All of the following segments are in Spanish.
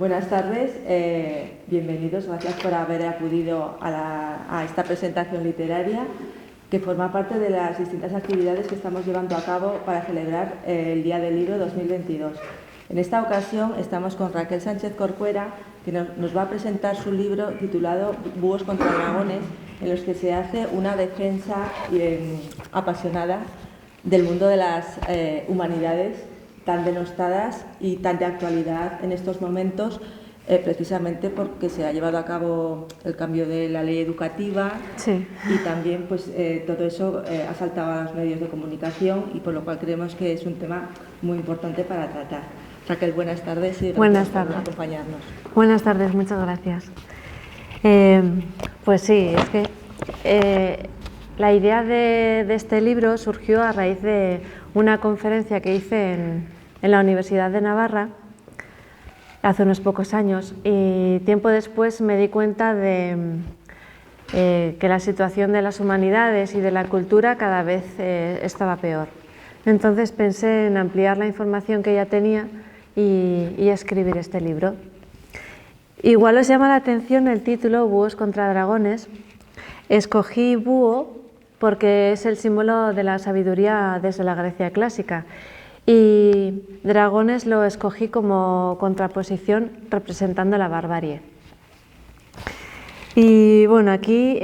Buenas tardes, bienvenidos, gracias por haber acudido a esta presentación literaria que forma parte de las distintas actividades que estamos llevando a cabo para celebrar el Día del Libro 2022. En esta ocasión estamos con Raquel Sánchez Corcuera, que nos va a presentar su libro titulado Búhos contra dragones, en los que se hace una defensa apasionada del mundo de las humanidades tan denostadas y tan de actualidad en estos momentos, precisamente porque se ha llevado a cabo el cambio de la ley educativa. Sí. Y también pues, todo eso ha saltado a los medios de comunicación y por lo cual creemos que es un tema muy importante para tratar. Raquel, buenas tardes y gracias por acompañarnos. Buenas tardes, muchas gracias. Pues sí, es que la idea de este libro surgió a raíz de una conferencia que hice en la Universidad de Navarra hace unos pocos años, y tiempo después me di cuenta de que la situación de las humanidades y de la cultura cada vez estaba peor. Entonces pensé en ampliar la información que ya tenía y escribir este libro. Igual os llama la atención el título, Búhos contra dragones. Escogí búho porque es el símbolo de la sabiduría desde la Grecia clásica, y dragones lo escogí como contraposición representando la barbarie. Y bueno, aquí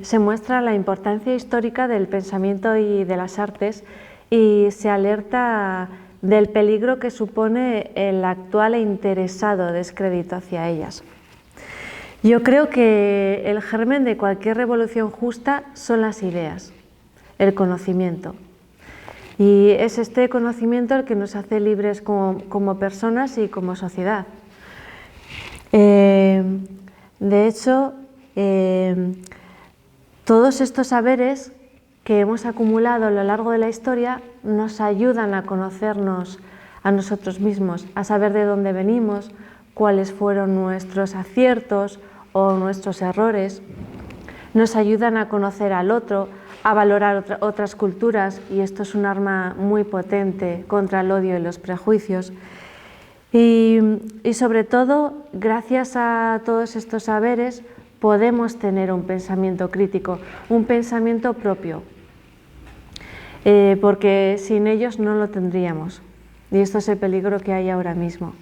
se muestra la importancia histórica del pensamiento y de las artes, y se alerta del peligro que supone el actual e interesado descrédito hacia ellas. Yo creo que el germen de cualquier revolución justa son las ideas, el conocimiento. Y es este conocimiento el que nos hace libres como personas y como sociedad. De hecho, todos estos saberes que hemos acumulado a lo largo de la historia nos ayudan a conocernos a nosotros mismos, a saber de dónde venimos, cuáles fueron nuestros aciertos o nuestros errores. Nos ayudan a conocer al otro, a valorar otras culturas, y esto es un arma muy potente contra el odio y los prejuicios. Y sobre todo, gracias a todos estos saberes, podemos tener un pensamiento crítico, un pensamiento propio, porque sin ellos no lo tendríamos. Y esto es el peligro que hay ahora mismo.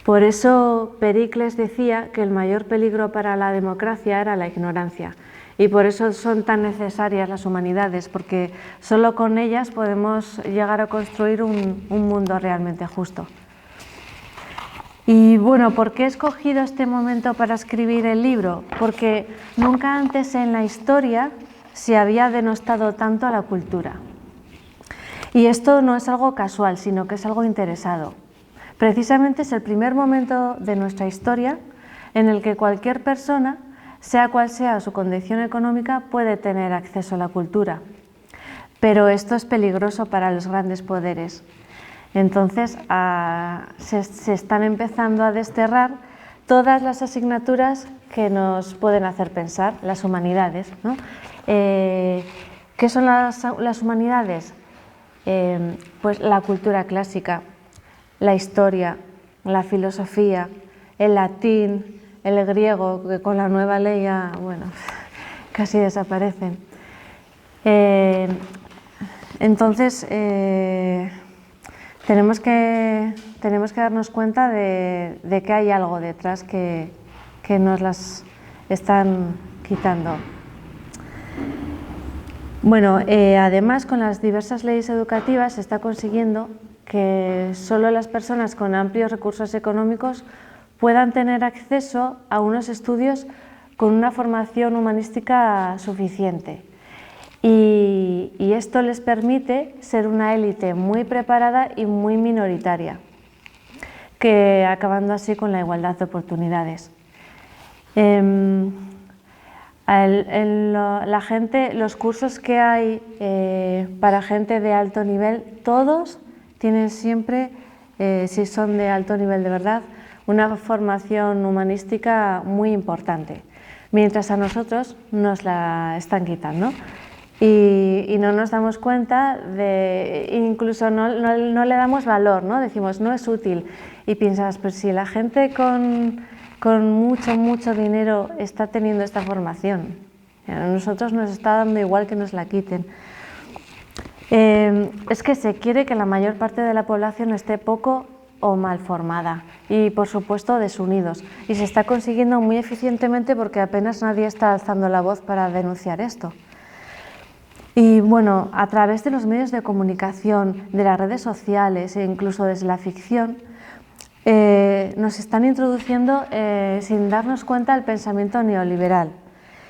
Por eso Pericles decía que el mayor peligro para la democracia era la ignorancia. Y por eso son tan necesarias las humanidades, porque solo con ellas podemos llegar a construir un mundo realmente justo. Y bueno, ¿por qué he escogido este momento para escribir el libro? Porque nunca antes en la historia se había denostado tanto a la cultura. Y esto no es algo casual, sino que es algo interesado. Precisamente es el primer momento de nuestra historia en el que cualquier persona, sea cual sea su condición económica, puede tener acceso a la cultura. Pero esto es peligroso para los grandes poderes. Entonces se están empezando a desterrar todas las asignaturas que nos pueden hacer pensar, las humanidades, ¿no? ¿Qué son las humanidades? Pues la cultura clásica, la historia, la filosofía, el latín, el griego, que con la nueva ley ya, bueno, casi desaparecen. Entonces, tenemos que darnos cuenta de que hay algo detrás que nos las están quitando. Bueno, además, con las diversas leyes educativas se está consiguiendo que solo las personas con amplios recursos económicos puedan tener acceso a unos estudios con una formación humanística suficiente. Y esto les permite ser una élite muy preparada y muy minoritaria, que acabando así con la igualdad de oportunidades. Los cursos que hay para gente de alto nivel, todos tienen siempre, si son de alto nivel de verdad, una formación humanística muy importante, mientras a nosotros nos la están quitando. y no nos damos cuenta incluso no le damos valor, ¿no? Decimos, no es útil, y piensas, pues si la gente con mucho dinero está teniendo esta formación, a nosotros nos está dando igual que nos la quiten. Es que se quiere que la mayor parte de la población esté poco o mal formada y, por supuesto, desunidos, y se está consiguiendo muy eficientemente porque apenas nadie está alzando la voz para denunciar esto. Y bueno, a través de los medios de comunicación, de las redes sociales e incluso desde la ficción, nos están introduciendo sin darnos cuenta el pensamiento neoliberal,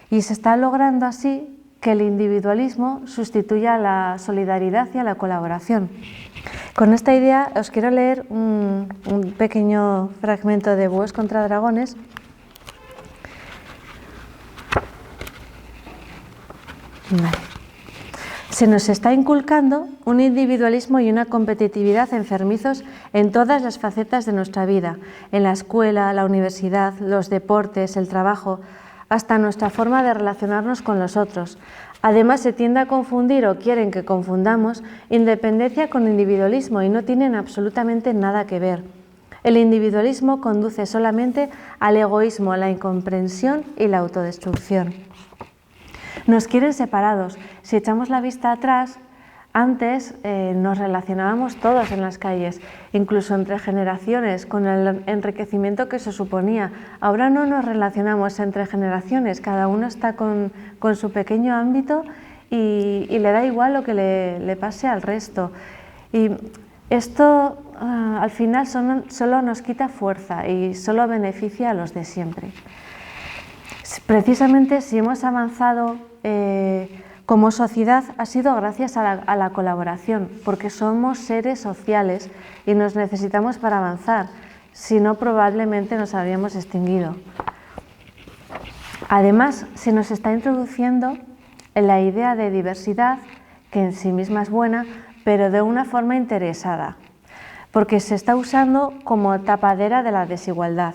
y se está logrando así que el individualismo sustituya a la solidaridad y a la colaboración. Con esta idea os quiero leer un pequeño fragmento de Búhos contra Dragones. Vale. Se nos está inculcando un individualismo y una competitividad enfermizos en todas las facetas de nuestra vida, en la escuela, la universidad, los deportes, el trabajo, hasta nuestra forma de relacionarnos con los otros. Además, se tiende a confundir, o quieren que confundamos, independencia con individualismo, y no tienen absolutamente nada que ver. El individualismo conduce solamente al egoísmo, la incomprensión y la autodestrucción. Nos quieren separados. Si echamos la vista atrás, antes nos relacionábamos todos en las calles, incluso entre generaciones, con el enriquecimiento que se suponía. Ahora no nos relacionamos entre generaciones, cada uno está con su pequeño ámbito y le da igual lo que le pase al resto. Y esto al final solo nos quita fuerza y solo beneficia a los de siempre. Precisamente si hemos avanzado como sociedad ha sido gracias a la colaboración, porque somos seres sociales y nos necesitamos para avanzar, si no probablemente nos habríamos extinguido. Además, se nos está introduciendo en la idea de diversidad, que en sí misma es buena, pero de una forma interesada, porque se está usando como tapadera de la desigualdad,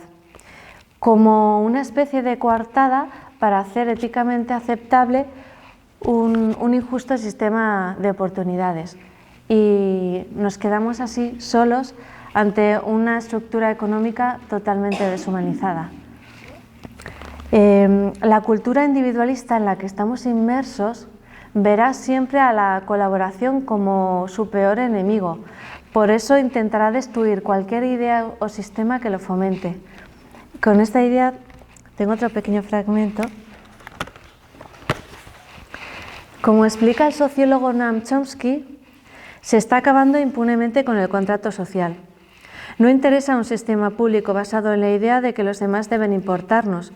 como una especie de coartada para hacer éticamente aceptable un injusto sistema de oportunidades, y nos quedamos así solos ante una estructura económica totalmente deshumanizada. La cultura individualista en la que estamos inmersos verá siempre a la colaboración como su peor enemigo. Por eso intentará destruir cualquier idea o sistema que lo fomente. Con esta idea tengo otro pequeño fragmento. Como explica el sociólogo Noam Chomsky, se está acabando impunemente con el contrato social. No interesa un sistema público basado en la idea de que los demás deben importarnos.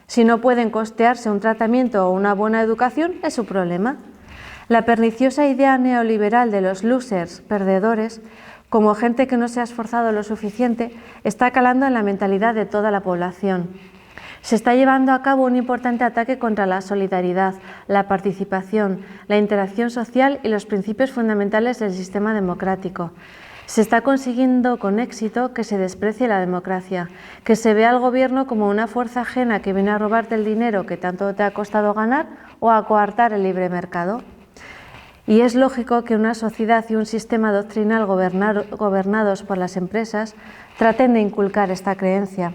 Si no pueden costearse un tratamiento o una buena educación, es su problema. La perniciosa idea neoliberal de los losers, perdedores, como gente que no se ha esforzado lo suficiente, está calando en la mentalidad de toda la población. Se está llevando a cabo un importante ataque contra la solidaridad, la participación, la interacción social y los principios fundamentales del sistema democrático. Se está consiguiendo con éxito que se desprecie la democracia, que se vea al gobierno como una fuerza ajena que viene a robarte el dinero que tanto te ha costado ganar o a coartar el libre mercado. Y es lógico que una sociedad y un sistema doctrinal gobernados por las empresas traten de inculcar esta creencia.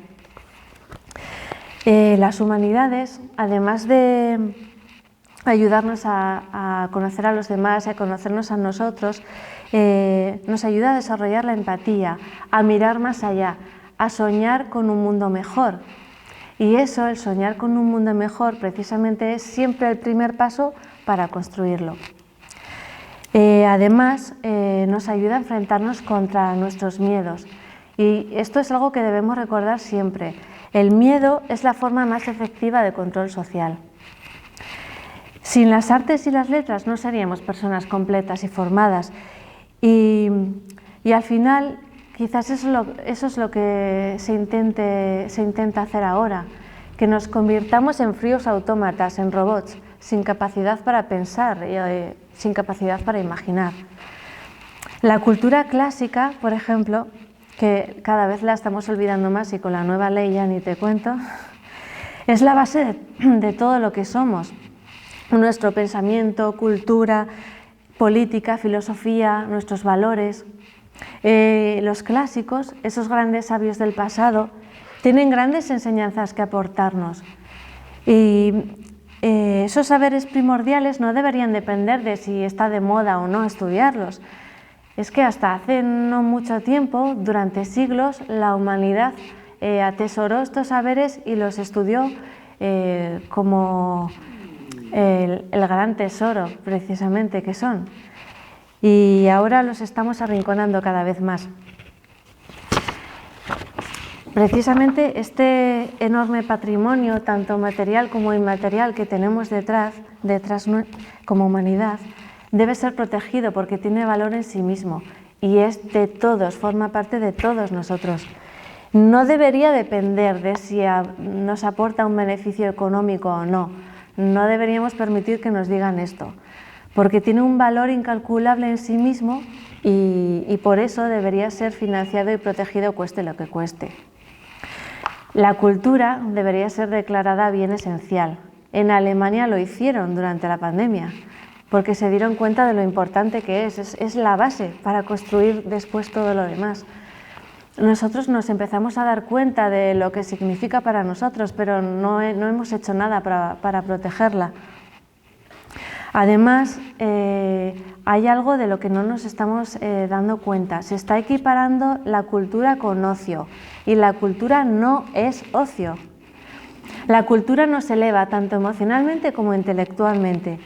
Las humanidades, además de ayudarnos a conocer a los demás, a conocernos a nosotros, nos ayuda a desarrollar la empatía, a mirar más allá, a soñar con un mundo mejor. Y eso, el soñar con un mundo mejor, precisamente es siempre el primer paso para construirlo. Además, nos ayuda a enfrentarnos contra nuestros miedos. Y esto es algo que debemos recordar siempre. El miedo es la forma más efectiva de control social. Sin las artes y las letras no seríamos personas completas y formadas. Y al final, quizás eso es lo que se intenta hacer ahora, que nos convirtamos en fríos autómatas, en robots, sin capacidad para pensar y sin capacidad para imaginar. La cultura clásica, por ejemplo, que cada vez la estamos olvidando más y con la nueva ley ya ni te cuento, es la base de todo lo que somos. nuestro pensamiento, cultura, política, filosofía, nuestros valores. Los clásicos, esos grandes sabios del pasado, tienen grandes enseñanzas que aportarnos. Y esos saberes primordiales no deberían depender de si está de moda o no estudiarlos. Es que hasta hace no mucho tiempo, durante siglos, la humanidad atesoró estos saberes y los estudió como el gran tesoro, precisamente, que son. Y ahora los estamos arrinconando cada vez más. Precisamente este enorme patrimonio, tanto material como inmaterial, que tenemos detrás como humanidad, debe ser protegido porque tiene valor en sí mismo y es de todos, forma parte de todos nosotros. No debería depender de si nos aporta un beneficio económico o no. No deberíamos permitir que nos digan esto, porque tiene un valor incalculable en sí mismo y por eso debería ser financiado y protegido cueste lo que cueste. La cultura debería ser declarada bien esencial. En Alemania lo hicieron durante la pandemia, porque se dieron cuenta de lo importante que es la base para construir después todo lo demás. Nosotros nos empezamos a dar cuenta de lo que significa para nosotros, pero no hemos hecho nada para protegerla. Además, hay algo de lo que no nos estamos dando cuenta. Se está equiparando la cultura con ocio y la cultura no es ocio. La cultura nos eleva tanto emocionalmente como intelectualmente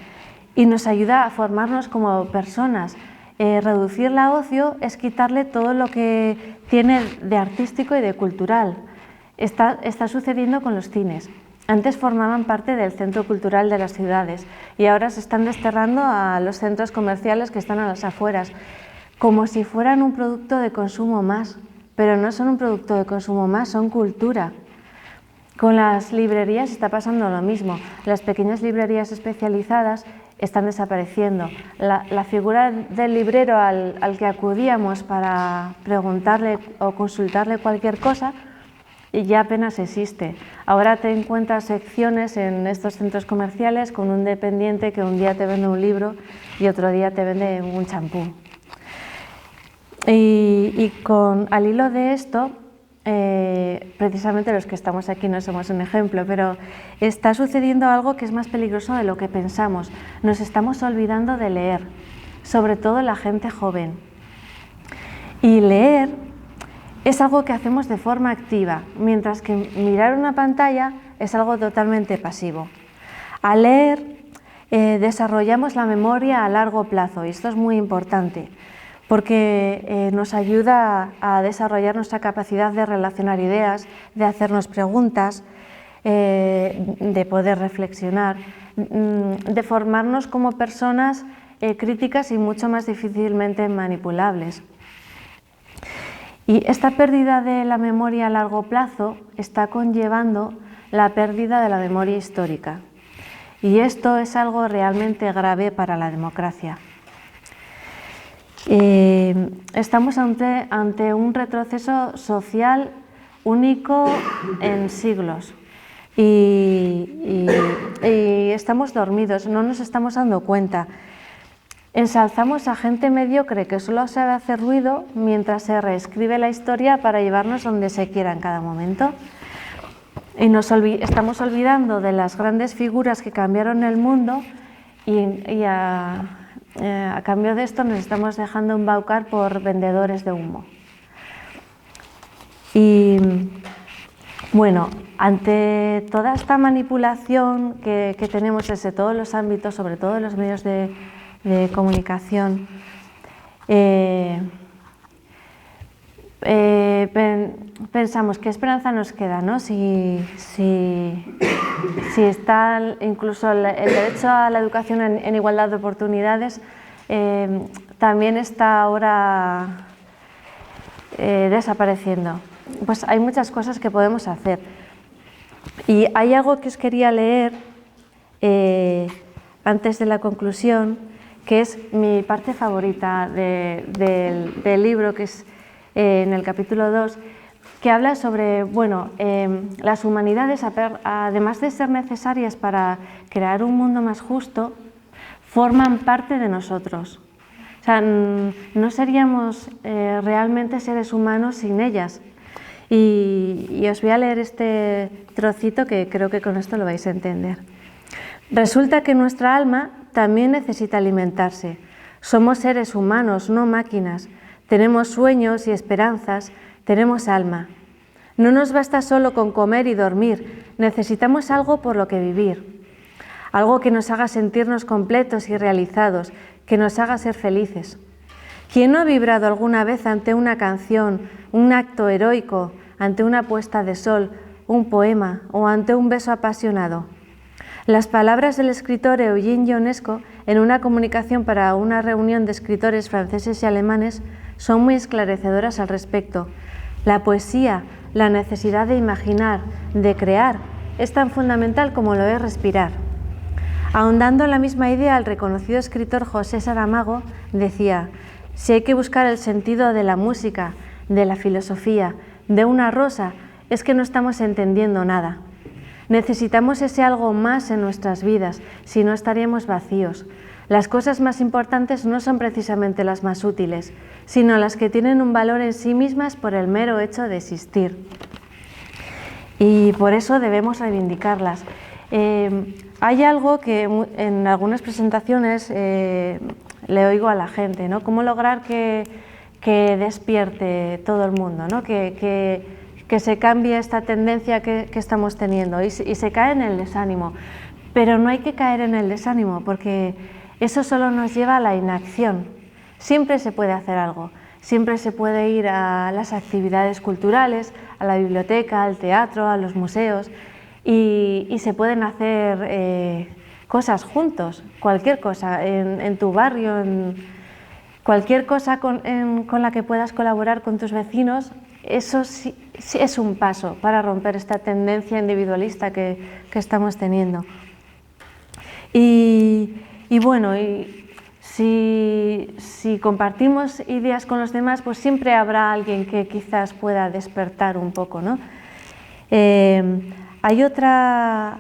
y nos ayuda a formarnos como personas. Reducirla a ocio es quitarle todo lo que tiene de artístico y de cultural. Está sucediendo con los cines. Antes formaban parte del centro cultural de las ciudades y ahora se están desterrando a los centros comerciales que están a las afueras, como si fueran un producto de consumo más, pero no son un producto de consumo más, son cultura. Con las librerías está pasando lo mismo. Las pequeñas librerías especializadas están desapareciendo. La figura del librero al que acudíamos para preguntarle o consultarle cualquier cosa ya apenas existe. Ahora te encuentras secciones en estos centros comerciales con un dependiente que un día te vende un libro y otro día te vende un champú. Y al hilo de esto, precisamente los que estamos aquí no somos un ejemplo, pero está sucediendo algo que es más peligroso de lo que pensamos. Nos estamos olvidando de leer, sobre todo la gente joven. Y leer es algo que hacemos de forma activa, mientras que mirar una pantalla es algo totalmente pasivo. Al leer desarrollamos la memoria a largo plazo y esto es muy importante porque nos ayuda a desarrollar nuestra capacidad de relacionar ideas, de hacernos preguntas, de poder reflexionar, de formarnos como personas críticas y mucho más difícilmente manipulables. Y esta pérdida de la memoria a largo plazo está conllevando la pérdida de la memoria histórica. Y esto es algo realmente grave para la democracia. Estamos ante un retroceso social único en siglos. Y estamos dormidos, no nos estamos dando cuenta. Ensalzamos a gente mediocre que solo sabe hacer ruido mientras se reescribe la historia para llevarnos donde se quiera en cada momento. Y estamos olvidando de las grandes figuras que cambiaron el mundo y a cambio de esto nos estamos dejando embaucar por vendedores de humo. Y bueno, ante toda esta manipulación que tenemos desde todos los ámbitos, sobre todo en los medios de comunicación, pensamos qué esperanza nos queda, ¿no? Si está incluso el derecho a la educación en igualdad de oportunidades, también está ahora desapareciendo. Pues hay muchas cosas que podemos hacer. Y hay algo que os quería leer antes de la conclusión, que es mi parte favorita del libro, que es en el capítulo 2, que habla sobre, las humanidades, además de ser necesarias para crear un mundo más justo, forman parte de nosotros. O sea, no seríamos realmente seres humanos sin ellas. Y os voy a leer este trocito que creo que con esto lo vais a entender. Resulta que nuestra alma también necesita alimentarse. Somos seres humanos, no máquinas. Tenemos sueños y esperanzas, tenemos alma. No nos basta solo con comer y dormir, necesitamos algo por lo que vivir. Algo que nos haga sentirnos completos y realizados, que nos haga ser felices. ¿Quién no ha vibrado alguna vez ante una canción, un acto heroico, ante una puesta de sol, un poema o ante un beso apasionado? Las palabras del escritor Eugene Ionesco en una comunicación para una reunión de escritores franceses y alemanes son muy esclarecedoras al respecto. La poesía, la necesidad de imaginar, de crear, es tan fundamental como lo es respirar. Ahondando en la misma idea, el reconocido escritor José Saramago decía: si hay que buscar el sentido de la música, de la filosofía, de una rosa, es que no estamos entendiendo nada. Necesitamos ese algo más en nuestras vidas, si no estaríamos vacíos. Las cosas más importantes no son precisamente las más útiles, sino las que tienen un valor en sí mismas por el mero hecho de existir. Y por eso debemos reivindicarlas. Hay algo que en algunas presentaciones le oigo a la gente, ¿no? ¿Cómo lograr que despierte todo el mundo, ¿no? Que se cambie esta tendencia que estamos teniendo y se cae en el desánimo. Pero no hay que caer en el desánimo porque eso solo nos lleva a la inacción. Siempre se puede hacer algo, siempre se puede ir a las actividades culturales, a la biblioteca, al teatro, a los museos y se pueden hacer cosas juntos, cualquier cosa, en tu barrio, cualquier cosa con la que puedas colaborar con tus vecinos. Eso sí es un paso para romper esta tendencia individualista que estamos teniendo. Y si compartimos ideas con los demás, pues siempre habrá alguien que quizás pueda despertar un poco, ¿no? Hay otra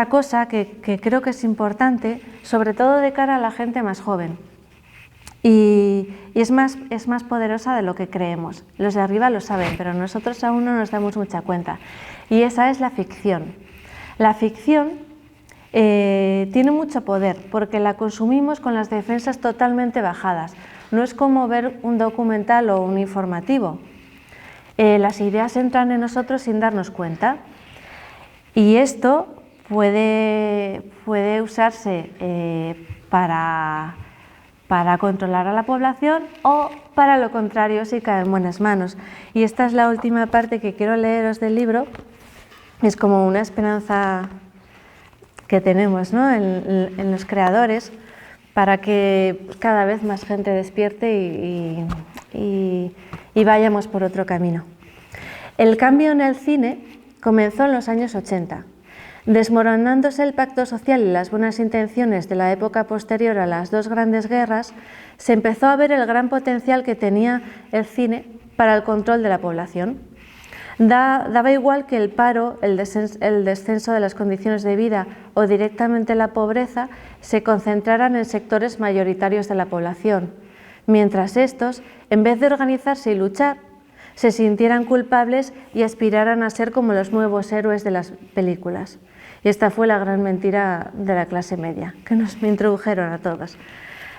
cosa que creo que es importante, sobre todo de cara a la gente más joven. Y es más poderosa de lo que creemos. Los de arriba lo saben, pero nosotros aún no nos damos mucha cuenta. Y esa es la ficción. La ficción tiene mucho poder porque la consumimos con las defensas totalmente bajadas. No es como ver un documental o un informativo. Las ideas entran en nosotros sin darnos cuenta. Y esto puede usarse para controlar a la población o para lo contrario si cae en buenas manos. Y esta es la última parte que quiero leeros del libro. Es como una esperanza que tenemos, ¿no? en los creadores para que cada vez más gente despierte y vayamos por otro camino. El cambio en el cine comenzó en los años 80. Desmoronándose el pacto social y las buenas intenciones de la época posterior a las dos grandes guerras, se empezó a ver el gran potencial que tenía el cine para el control de la población. Daba igual que el paro, el descenso de las condiciones de vida o directamente la pobreza se concentraran en sectores mayoritarios de la población, mientras estos, en vez de organizarse y luchar, se sintieran culpables y aspiraran a ser como los nuevos héroes de las películas. Y esta fue la gran mentira de la clase media, que nos introdujeron a todos.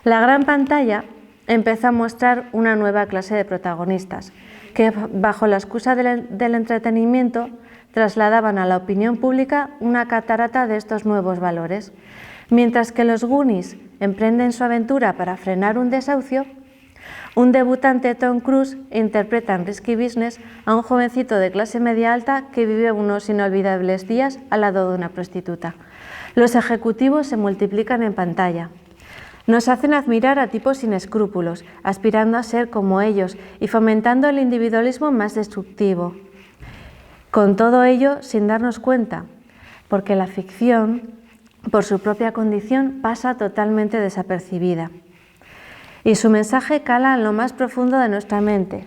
La gran pantalla empezó a mostrar una nueva clase de protagonistas, que bajo la excusa del entretenimiento trasladaban a la opinión pública una catarata de estos nuevos valores. Mientras que los Goonies emprenden su aventura para frenar un desahucio, un debutante Tom Cruise interpreta en Risky Business a un jovencito de clase media alta que vive unos inolvidables días al lado de una prostituta. Los ejecutivos se multiplican en pantalla. Nos hacen admirar a tipos sin escrúpulos, aspirando a ser como ellos y fomentando el individualismo más destructivo. Con todo ello, sin darnos cuenta, porque la ficción, por su propia condición, pasa totalmente desapercibida. Y su mensaje cala en lo más profundo de nuestra mente.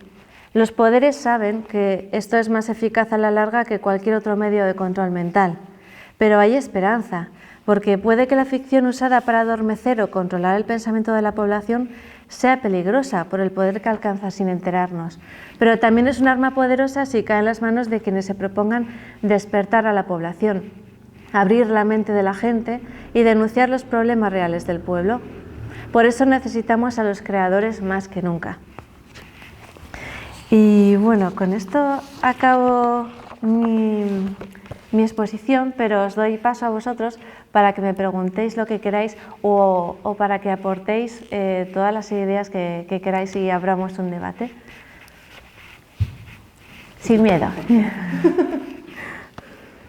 Los poderes saben que esto es más eficaz a la larga que cualquier otro medio de control mental, pero hay esperanza, porque puede que la ficción usada para adormecer o controlar el pensamiento de la población sea peligrosa por el poder que alcanza sin enterarnos, pero también es un arma poderosa si cae en las manos de quienes se propongan despertar a la población, abrir la mente de la gente y denunciar los problemas reales del pueblo. Por eso necesitamos a los creadores más que nunca. Y bueno, con esto acabo mi exposición, pero os doy paso a vosotros para que me preguntéis lo que queráis o para que aportéis todas las ideas que queráis y abramos un debate. Sin miedo.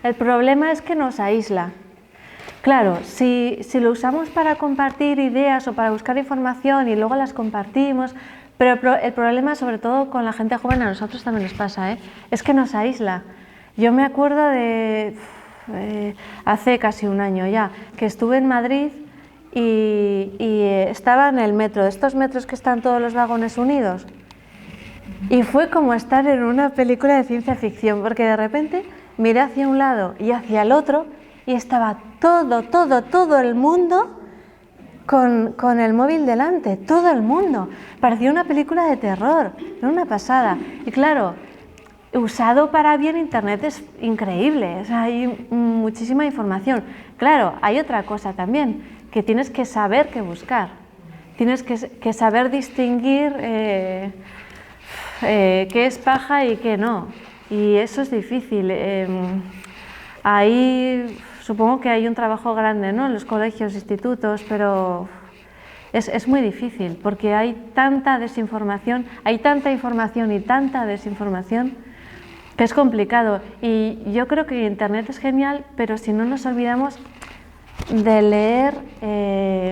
El problema es que nos aísla. Claro, si lo usamos para compartir ideas o para buscar información y luego las compartimos, pero el problema, sobre todo con la gente joven, a nosotros también nos pasa, es que nos aísla. Yo me acuerdo de hace casi un año ya, que estuve en Madrid y estaba en el metro, de estos metros que están todos los vagones unidos, y fue como estar en una película de ciencia ficción, porque de repente miré hacia un lado y hacia el otro y estaba todo el mundo con el móvil delante, todo el mundo. Parecía una película de terror, era una pasada. Y claro, usado para bien Internet es increíble, o sea, hay muchísima información. Claro, hay otra cosa también, que tienes que saber qué buscar, tienes que saber distinguir qué es paja y qué no, y eso es difícil. Ahí supongo que hay un trabajo grande, ¿no?, en los colegios, institutos, pero es muy difícil porque hay tanta desinformación, hay tanta información y tanta desinformación que es complicado. Y yo creo que Internet es genial, pero si no nos olvidamos de leer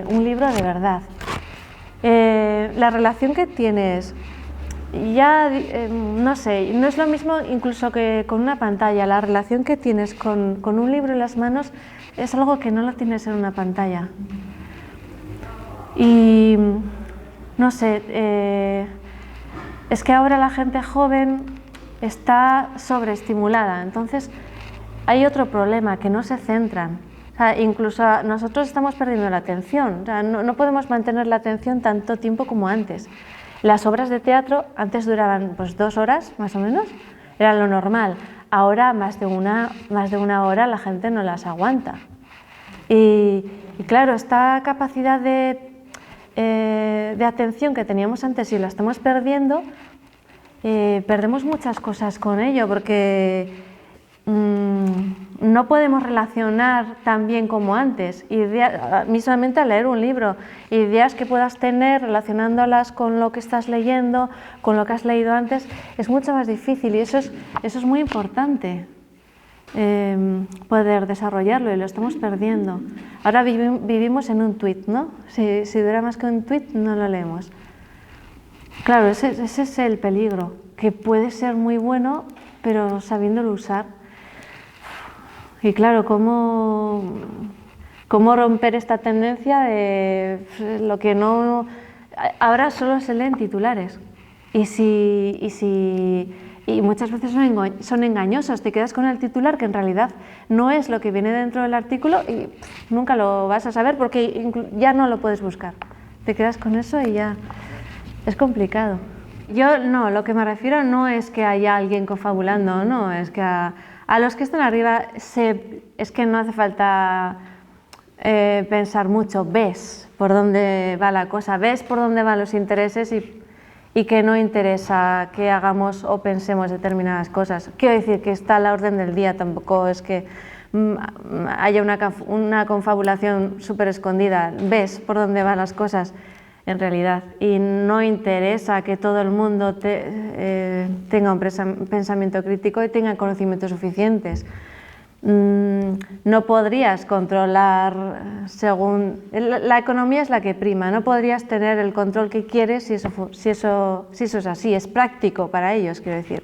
un libro de verdad. La relación que tienes, ya no sé, no es lo mismo incluso que con una pantalla. La relación que tienes con un libro en las manos es algo que no lo tienes en una pantalla. Y no sé, es que ahora la gente joven está sobreestimulada, entonces hay otro problema, que no se centran. O sea, incluso nosotros estamos perdiendo la atención, o sea, no podemos mantener la atención tanto tiempo como antes. Las obras de teatro antes duraban pues 2 horas más o menos, era lo normal. Ahora más de una hora la gente no las aguanta. Y claro, esta capacidad de atención que teníamos antes y la estamos perdiendo, perdemos muchas cosas con ello, porque no podemos relacionar tan bien como antes. Mismamente al leer un libro, ideas que puedas tener relacionándolas con lo que estás leyendo, con lo que has leído antes, es mucho más difícil, y eso es muy importante, poder desarrollarlo, y lo estamos perdiendo. Ahora vivimos en un tuit, ¿no? Si dura más que un tuit, no lo leemos. Claro, ese es el peligro, que puede ser muy bueno, pero sabiéndolo usar. Y claro, ¿cómo romper esta tendencia de lo que no... Ahora solo se leen titulares, y muchas veces son engañosos. Te quedas con el titular que en realidad no es lo que viene dentro del artículo y nunca lo vas a saber porque ya no lo puedes buscar. Te quedas con eso y ya es complicado. Yo no, lo que me refiero no es que haya alguien confabulando, no, es que a los que están arriba es que no hace falta pensar mucho, ves por dónde va la cosa, ves por dónde van los intereses y que no interesa que hagamos o pensemos determinadas cosas. Quiero decir que está a la orden del día, tampoco es que haya una confabulación súper escondida, ves por dónde van las cosas en realidad, y no interesa que todo el mundo tenga un pensamiento crítico y tenga conocimientos suficientes. No podrías controlar según... La economía es la que prima, no podrías tener el control que quieres si eso es así, es práctico para ellos, quiero decir.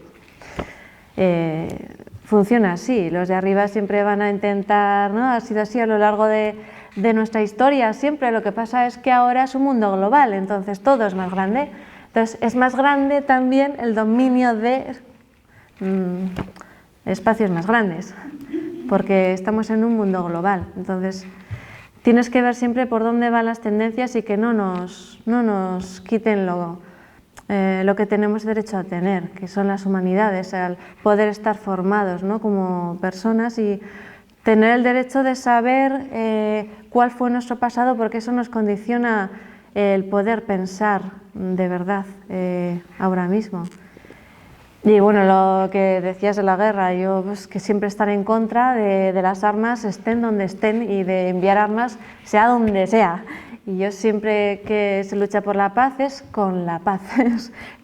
Funciona así, los de arriba siempre van a intentar, ¿no? Ha sido así a lo largo de nuestra historia siempre. Lo que pasa es que ahora es un mundo global, entonces todo es más grande. Entonces es más grande también el dominio de espacios más grandes, porque estamos en un mundo global. Entonces tienes que ver siempre por dónde van las tendencias y que no nos quiten lo que tenemos derecho a tener, que son las humanidades, al poder estar formados, ¿no?, como personas y tener el derecho de saber cuál fue nuestro pasado, porque eso nos condiciona el poder pensar de verdad ahora mismo. Y bueno, lo que decías de la guerra, yo pues, que siempre estaré en contra de las armas, estén donde estén, y de enviar armas sea donde sea. Y yo siempre que se lucha por la paz es con la paz,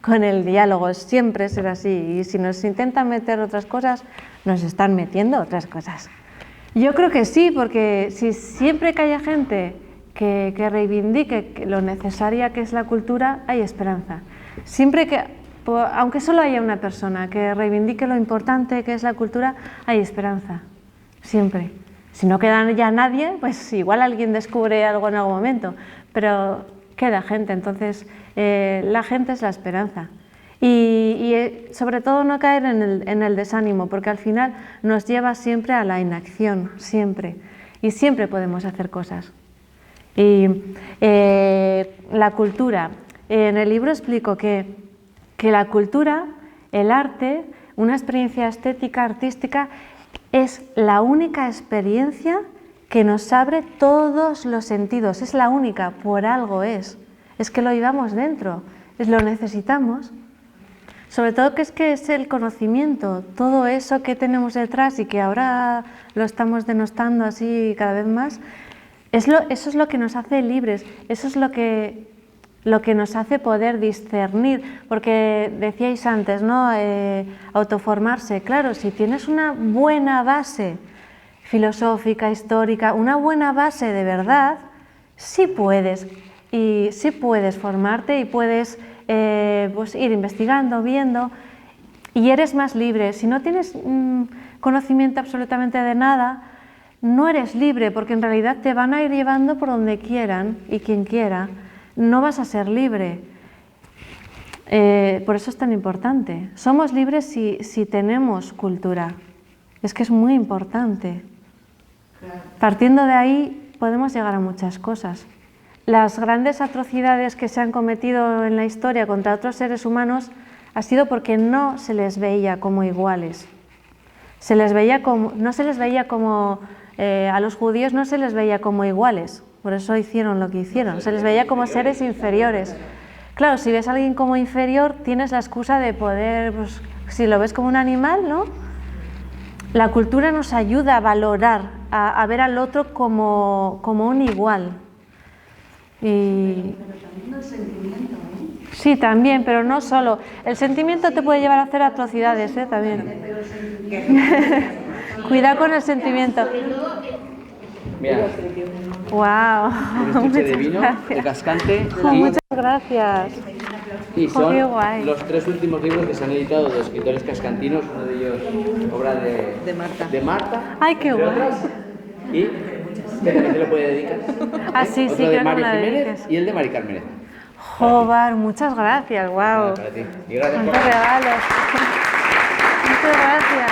con el diálogo, siempre será así. Y si nos intentan meter otras cosas, nos están metiendo otras cosas. Yo creo que sí, porque si siempre que haya gente que reivindique lo necesaria que es la cultura, hay esperanza. Siempre que, aunque solo haya una persona que reivindique lo importante que es la cultura, hay esperanza, siempre. Si no queda ya nadie, pues igual alguien descubre algo en algún momento, pero queda gente, entonces la gente es la esperanza. Y sobre todo no caer en el desánimo, porque al final nos lleva siempre a la inacción, siempre. Y siempre podemos hacer cosas. Y la cultura. En el libro explico que la cultura, el arte, una experiencia estética, artística, es la única experiencia que nos abre todos los sentidos. Es la única, por algo es. Es que lo llevamos dentro, lo necesitamos. Sobre todo que es el conocimiento, todo eso que tenemos detrás y que ahora lo estamos denostando así cada vez más, eso es lo que nos hace libres, eso es lo que nos hace poder discernir, porque decíais antes, ¿no? Autoformarse. Claro, si tienes una buena base filosófica, histórica, una buena base de verdad, sí puedes formarte y puedes pues ir investigando, viendo, y eres más libre. Si no tienes conocimiento absolutamente de nada, no eres libre, porque en realidad te van a ir llevando por donde quieran y quien quiera. No vas a ser libre. Por eso es tan importante. Somos libres si tenemos cultura. Es que es muy importante. Partiendo de ahí podemos llegar a muchas cosas. Las grandes atrocidades que se han cometido en la historia contra otros seres humanos ha sido porque no se les veía como iguales. No se les veía como a los judíos no se les veía como iguales, por eso hicieron lo que hicieron, se les veía como seres inferiores. Claro, si ves a alguien como inferior, tienes la excusa de poder, pues, si lo ves como un animal, ¿no? La cultura nos ayuda a valorar, a ver al otro como un igual. Pero también el sentimiento, ¿no? Sí, también, pero no solo. El sentimiento te puede llevar a hacer atrocidades, también. Cuidado con el sentimiento. Mira, wow. un estuche de vino, de Cascante. Muchas gracias. Y son qué guay. los 3 últimos libros que se han editado de escritores cascantinos, uno de ellos obra de Marta. Ay, qué guay. Y que también te lo puede dedicar. Ah, sí, Otro sí, de creo que Mario me la Jiménez dediques. y el de Mari Carmen. Joder, muchas gracias, wow. Para ti. Y gracias Cuántos regalos. Muchas gracias.